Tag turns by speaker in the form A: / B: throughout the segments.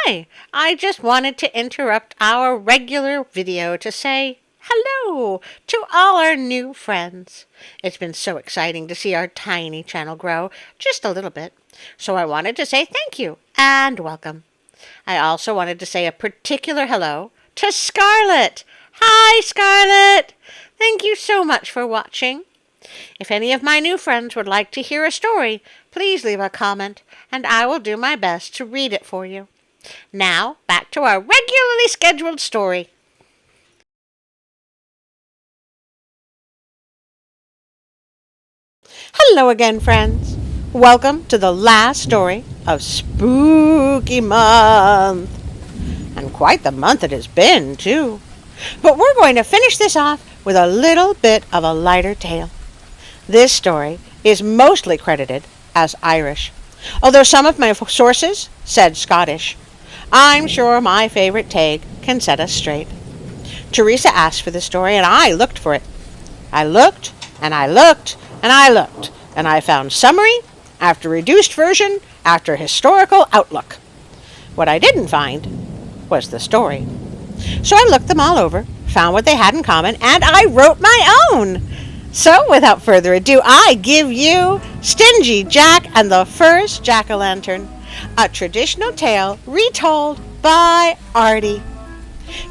A: Hi, I just wanted to interrupt our regular video to say hello to all our new friends. It's been so exciting to see our tiny channel grow just a little bit, so I wanted to say thank you and welcome. I also wanted to say a particular hello to Scarlett. Hi, Scarlett! Thank you so much for watching. If any of my new friends would like to hear a story, please leave a comment, and I will do my best to read it for you. Now, back to our regularly scheduled story. Hello again, friends. Welcome to the last story of Spooky Month. And quite the month it has been, too. But we're going to finish this off with a little bit of a lighter tale. This story is mostly credited as Irish, although some of my sources said Scottish. I'm sure my favorite Tag can set us straight. Teresa asked for the story, and I looked for it. I looked, and I looked, and I looked, and I found summary after reduced version after historical outlook. What I didn't find was the story. So I looked them all over, found what they had in common, and I wrote my own. So, without further ado, I give you Stingy Jack and the First Jack-o'-lantern, a traditional tale retold by Artie.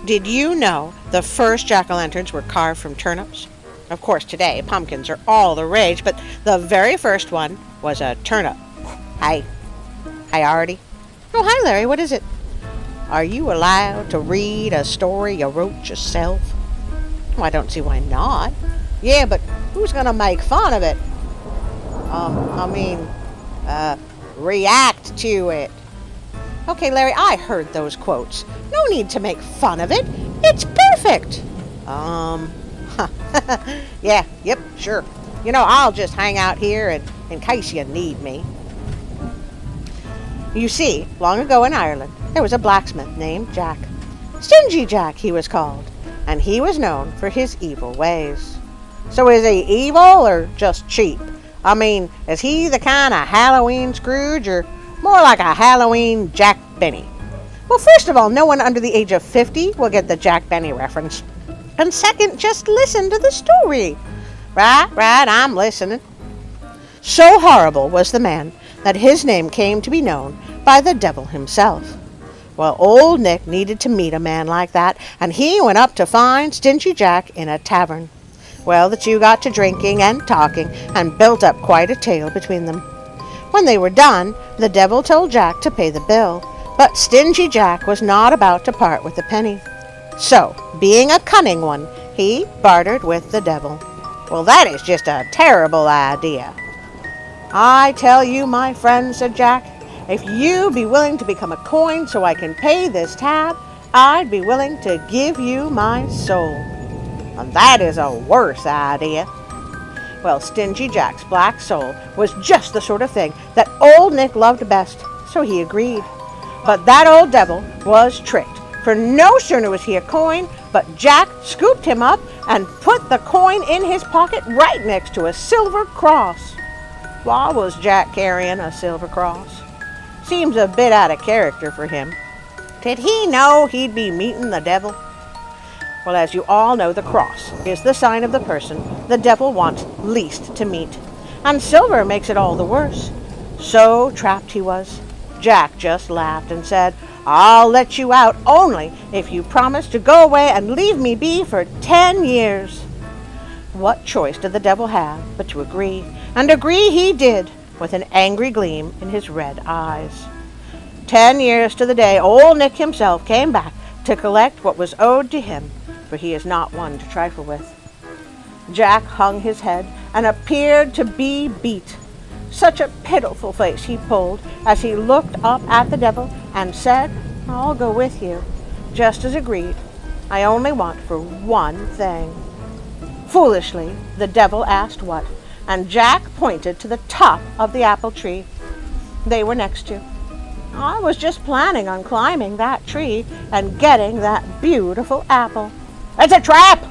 A: Did you know the first jack-o'-lanterns were carved from turnips? Of course, today, pumpkins are all the rage, but the very first one was a turnip. Hi. Hi, Artie. Oh, hi, Larry. What is it? Are you allowed to read a story you wrote yourself? Well, I don't see why not. Yeah, but who's going to make fun of it? React to it. Okay, Larry, I heard those quotes. No need to make fun of it. It's perfect. Yeah, yep, sure. I'll just hang out here in case you need me. You see, long ago in Ireland, there was a blacksmith named Jack. Stingy Jack, he was called, and he was known for his evil ways. So is he evil or just cheap? Is he the kind of Halloween Scrooge or more like a Halloween Jack Benny? Well, first of all, no one under the age of 50 will get the Jack Benny reference. And second, just listen to the story. Right, I'm listening. So horrible was the man that his name came to be known by the devil himself. Well, old Nick needed to meet a man like that, and he went up to find Stingy Jack in a tavern. Well, the two got to drinking and talking and built up quite a tale between them. When they were done, the devil told Jack to pay the bill, but Stingy Jack was not about to part with a penny. So, being a cunning one, he bartered with the devil. Well, that is just a terrible idea. I tell you, my friend, said Jack, if you be willing to become a coin so I can pay this tab, I'd be willing to give you my soul. And that is a worse idea. Well, Stingy Jack's black soul was just the sort of thing that old Nick loved best, so he agreed. But that old devil was tricked, for no sooner was he a coin, but Jack scooped him up and put the coin in his pocket right next to a silver cross. Why was Jack carrying a silver cross? Seems a bit out of character for him. Did he know he'd be meeting the devil? Well, as you all know, the cross is the sign of the person the devil wants least to meet. And silver makes it all the worse. So trapped he was. Jack just laughed and said, I'll let you out only if you promise to go away and leave me be for 10 years. What choice did the devil have but to agree? And agree he did, with an angry gleam in his red eyes. 10 years to the day, old Nick himself came back to collect what was owed to him, for he is not one to trifle with. Jack hung his head and appeared to be beat. Such a pitiful face he pulled as he looked up at the devil and said, I'll go with you, just as agreed. I only want for one thing. Foolishly, the devil asked what, and Jack pointed to the top of the apple tree they were next to. I was just planning on climbing that tree and getting that beautiful apple. It's a trap!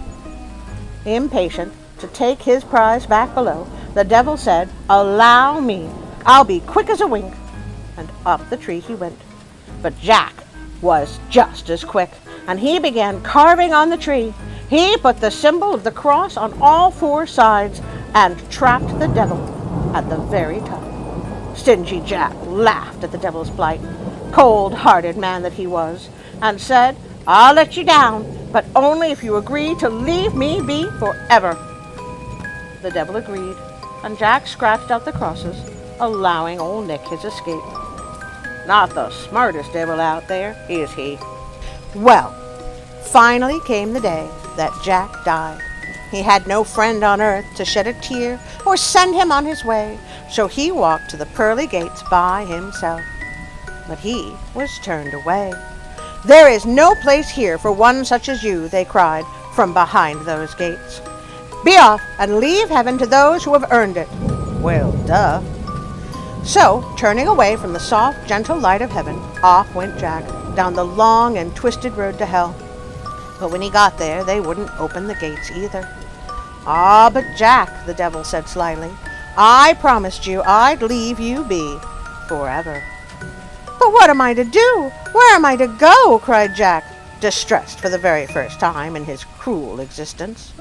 A: Impatient to take his prize back below, the devil said, Allow me, I'll be quick as a wink. And up the tree he went. But Jack was just as quick, and he began carving on the tree. He put the symbol of the cross on all four sides and trapped the devil at the very top. Stingy Jack laughed at the devil's plight, cold-hearted man that he was, and said, "I'll let you down, but only if you agree to leave me be forever." The devil agreed, and Jack scratched out the crosses, allowing old Nick his escape. Not the smartest devil out there, is he? Well, finally came the day that Jack died. He had no friend on earth to shed a tear or send him on his way, so he walked to the pearly gates by himself. But he was turned away. "There is no place here for one such as you," they cried from behind those gates. "Be off and leave heaven to those who have earned it." Well, duh. So, turning away from the soft, gentle light of heaven, off went Jack down the long and twisted road to hell. But when he got there, they wouldn't open the gates either. "Ah, but Jack," the devil said slyly, "I promised you I'd leave you be forever." "But what am I to do? Where am I to go?" cried Jack, distressed for the very first time in his cruel existence.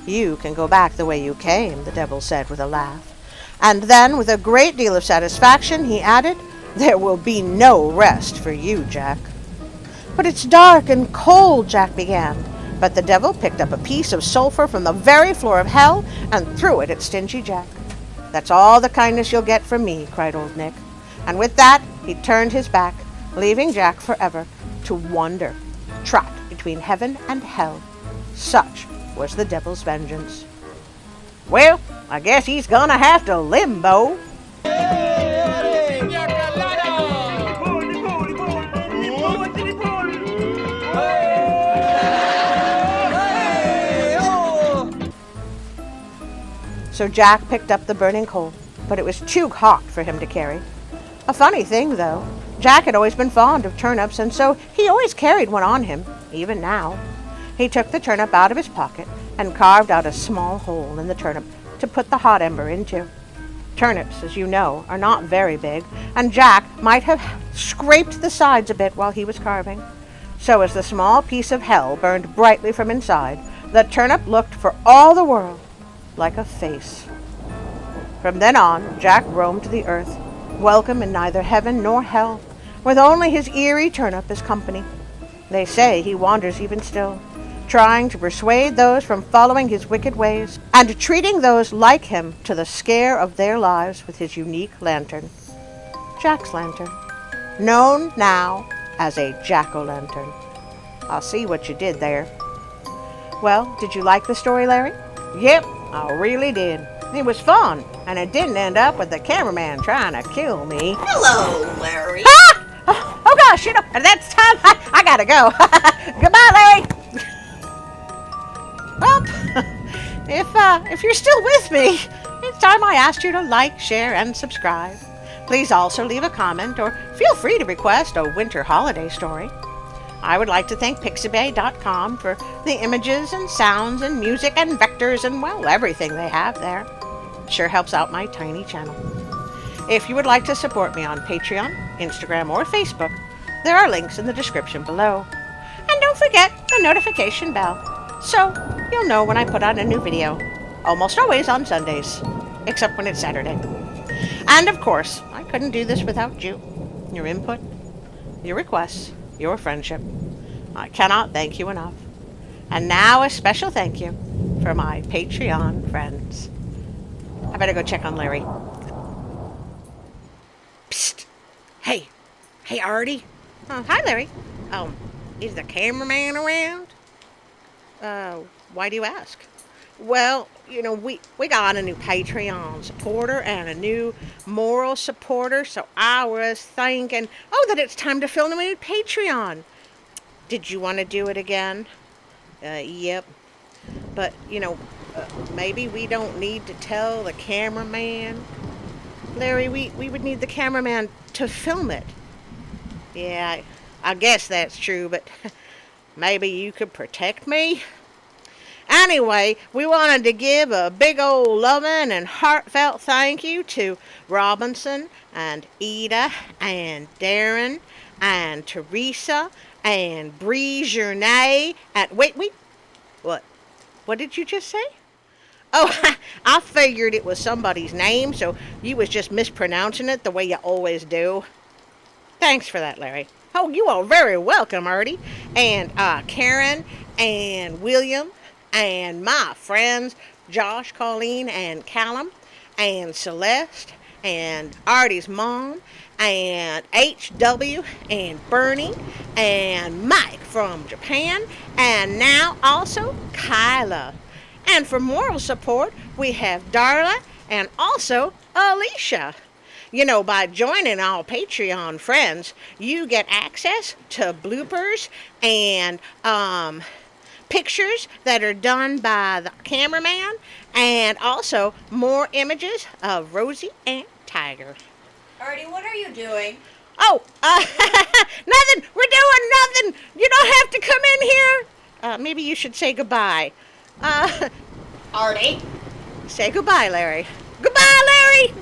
A: "You can go back the way you came," the devil said with a laugh. And then, with a great deal of satisfaction, he added, "There will be no rest for you, Jack." "But it's dark and cold," Jack began. But the devil picked up a piece of sulphur from the very floor of hell and threw it at Stingy Jack. "That's all the kindness you'll get from me," cried old Nick. And with that, he turned his back, leaving Jack forever to wander, trapped between heaven and hell. Such was the devil's vengeance. Well, I guess he's gonna have to limbo. So Jack picked up the burning coal, but it was too hot for him to carry. A funny thing, though, Jack had always been fond of turnips, and so he always carried one on him, even now. He took the turnip out of his pocket and carved out a small hole in the turnip to put the hot ember into. Turnips, as you know, are not very big, and Jack might have scraped the sides a bit while he was carving. So as the small piece of hell burned brightly from inside, the turnip looked for all the world like a face. From then on, Jack roamed the earth, welcome in neither heaven nor hell, with only his eerie turnip as company. They say he wanders even still, trying to persuade those from following his wicked ways, and treating those like him to the scare of their lives with his unique lantern. Jack's lantern, known now as a jack-o'-lantern. I'll see what you did there. Well, did you like the story, Larry? Yep, I really did. It was fun, and it didn't end up with the cameraman trying to kill me.
B: Hello, Larry.
A: Ah! Oh gosh, that's time. I gotta go. Goodbye, Larry. Well, if you're still with me, it's time I asked you to like, share, and subscribe. Please also leave a comment or feel free to request a winter holiday story. I would like to thank pixabay.com for the images and sounds and music and vectors and, well, everything they have there. It sure helps out my tiny channel. If you would like to support me on Patreon, Instagram, or Facebook, there are links in the description below. And don't forget the notification bell, so you'll know when I put out a new video, almost always on Sundays, except when it's Saturday. And of course, I couldn't do this without you, your input, your requests, your friendship. I cannot thank you enough. And now a special thank you for my Patreon friends. I better go check on Larry. Psst. Hey, Artie. Oh, hi, Larry. Is the cameraman around? Why do you ask? Well, we got a new Patreon supporter and a new moral supporter, so I was thinking, that it's time to film a new Patreon. Did you want to do it again? Yep. But, maybe we don't need to tell the cameraman. Larry, we would need the cameraman to film it. Yeah, I guess that's true, but maybe you could protect me? Anyway, we wanted to give a big old loving and heartfelt thank you to Robinson and Ida and Darren and Teresa, and Bree Journey, and wait, what? What did you just say? Oh, I figured it was somebody's name, so you was just mispronouncing it the way you always do. Thanks for that, Larry. Oh, you are very welcome, Artie. And Karen and William and my friends Josh, Colleen, and Callum and Celeste and Artie's mom and HW and Bernie and Mike from Japan and now also Kyla. And for moral support, we have Darla and also Alicia. You know, by joining our Patreon friends, you get access to bloopers and pictures that are done by the cameraman, and also more images of Rosie and Tiger.
B: Artie, what are you doing?
A: Oh, nothing. We're doing nothing. You don't have to come in here. Maybe you should say goodbye.
B: Artie?
A: Say goodbye, Larry. Goodbye, Larry.